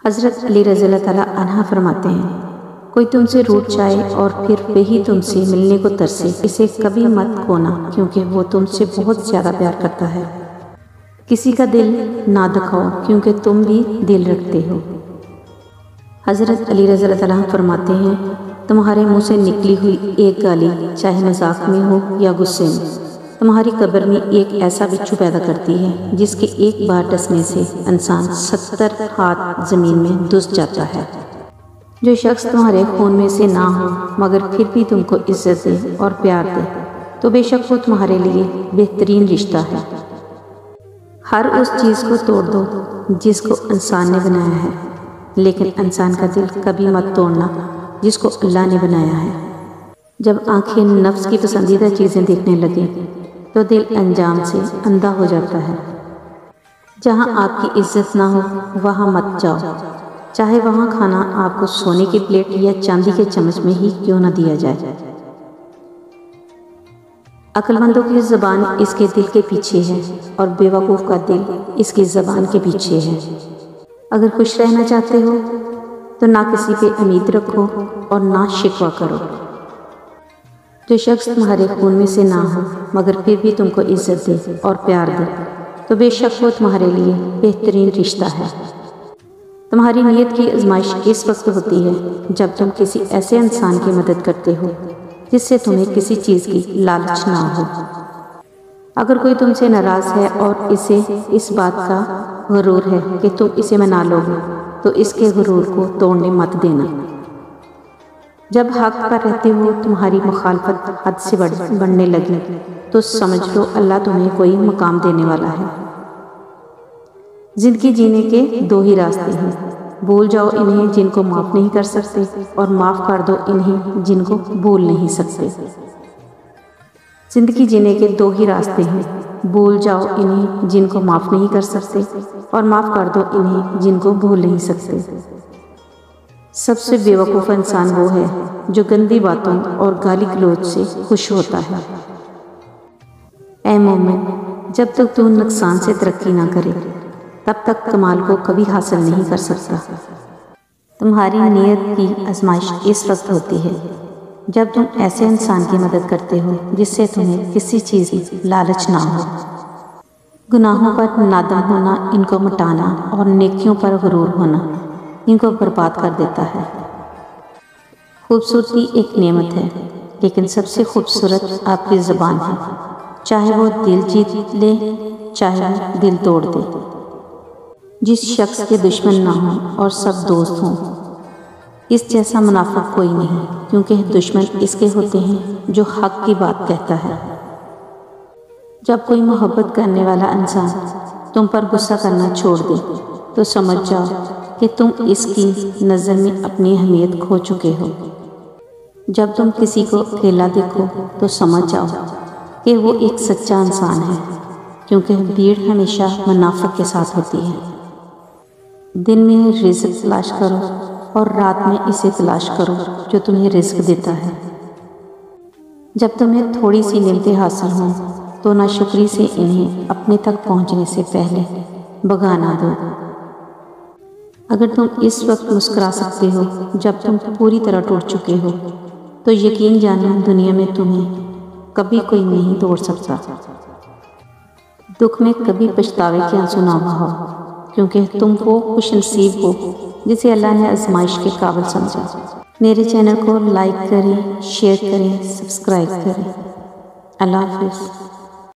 حضرت علی رضی اللہ تعالیٰ عنہ فرماتے ہیں، کوئی تم سے روٹھ جائے اور پھر وہی تم سے ملنے کو ترسے، اسے کبھی مت کھونا کیونکہ وہ تم سے بہت زیادہ پیار کرتا ہے۔ کسی کا دل نہ دکھاؤ کیونکہ تم بھی دل رکھتے ہو۔ حضرت علی رضی اللہ تعالیٰ فرماتے ہیں، تمہارے منہ سے نکلی ہوئی ایک گالی چاہے مذاق میں ہو یا غصے میں، تمہاری قبر میں ایک ایسا بچھو پیدا کرتی ہے جس کے ایک بار ڈسنے سے انسان 70 ہاتھ زمین میں دس جاتا ہے۔ جو شخص تمہارے خون میں سے نہ ہو مگر پھر بھی تم کو عزت دے اور پیار دے تو بے شک وہ تمہارے لیے بہترین رشتہ ہے۔ ہر اس چیز کو توڑ دو جس کو انسان نے بنایا ہے، لیکن انسان کا دل کبھی مت توڑنا جس کو اللہ نے بنایا ہے۔ جب آنکھیں نفس کی پسندیدہ چیزیں دیکھنے لگیں تو دل انجام سے اندھا ہو جاتا ہے۔ جہاں آپ کی عزت نہ ہو وہاں مت جاؤ، چاہے وہاں کھانا آپ کو سونے کی پلیٹ یا چاندی کے چمچ میں ہی کیوں نہ دیا جائے۔ عقل مندوں کی زبان اس کے دل کے پیچھے ہے اور بے وقوف کا دل اس کی زبان کے پیچھے ہے۔ اگر خوش رہنا چاہتے ہو تو نہ کسی پہ امید رکھو اور نہ شکوہ کرو۔ جو شخص تمہارے خون میں سے نہ ہو مگر پھر بھی تم کو عزت دے اور پیار دے تو بے شک وہ تمہارے لیے بہترین رشتہ ہے۔ تمہاری نیت کی آزمائش اس وقت ہوتی ہے جب تم کسی ایسے انسان کی مدد کرتے ہو جس سے تمہیں کسی چیز کی لالچ نہ ہو۔ اگر کوئی تم سے ناراض ہے اور اسے اس بات کا غرور ہے کہ تم اسے منا لو گے تو اس کے غرور کو توڑنے مت دینا۔ جب حق پر رہتے ہو تمہاری مخالفت حد سے بڑھنے لگی تو سمجھ لو اللہ تمہیں کوئی مقام دینے والا ہے۔ زندگی جینے کے دو ہی راستے ہیں، بھول جاؤ انہیں جن کو معاف نہیں کر سکتے اور معاف کر دو انہیں جن کو بھول نہیں سکتے۔ زندگی جینے کے دو ہی راستے ہیں، بھول جاؤ انہیں جن کو معاف نہیں کر سکتے اور معاف کر دو انہیں جن کو بھول نہیں سکتے۔ سب سے بے وقوف انسان وہ ہے جو گندی باتوں اور گالی گلوچ سے خوش ہوتا ہے۔ اے مومن، جب تک تو نقصان سے ترقی نہ کرے تب تک کمال کو کبھی حاصل نہیں کر سکتا۔ تمہاری نیت کی آزمائش اس وقت ہوتی ہے جب تم ایسے انسان کی مدد کرتے ہو جس سے تمہیں کسی چیز کی لالچ نہ ہو۔ گناہوں پر نادم ہونا ان کو مٹانا اور نیکیوں پر غرور ہونا ان کو برباد کر دیتا ہے۔ خوبصورتی ایک نعمت ہے لیکن سب سے خوبصورت آپ کی زبان ہے، چاہے وہ دل جیت لے چاہے وہ دل توڑ دے۔ جس شخص کے دشمن نہ ہوں اور سب دوست ہوں اس جیسا منافق کوئی نہیں، کیونکہ دشمن اس کے ہوتے ہیں جو حق کی بات کہتا ہے۔ جب کوئی محبت کرنے والا انسان تم پر غصہ کرنا چھوڑ دے تو سمجھ جاؤ کہ تم اس کی نظر میں اپنی اہمیت کھو چکے ہو۔ جب تم کسی کو اکیلا دیکھو تو سمجھ جاؤ کہ وہ ایک سچا انسان ہے، کیونکہ بھیڑ ہمیشہ منافق کے ساتھ ہوتی ہے۔ دن میں رزق تلاش کرو اور رات میں اسے تلاش کرو جو تمہیں رزق دیتا ہے۔ جب تمہیں تھوڑی سی نعمتیں حاصل ہوں تو ناشکری سے انہیں اپنے تک پہنچنے سے پہلے بگانا دو۔ اگر تم اس وقت مسکرا سکتے ہو جب تم پوری طرح ٹوٹ چکے ہو تو یقین جانو دنیا میں تمہیں کبھی کوئی نہیں توڑ سکتا۔ دکھ میں کبھی پچھتاوے کے آنسو نہ بہاؤ، کیونکہ تم وہ خوش نصیب ہو جسے اللہ نے آزمائش کے قابل سمجھا۔ میرے چینل کو لائک کریں، شیئر کریں، سبسکرائب کریں۔ اللہ حافظ۔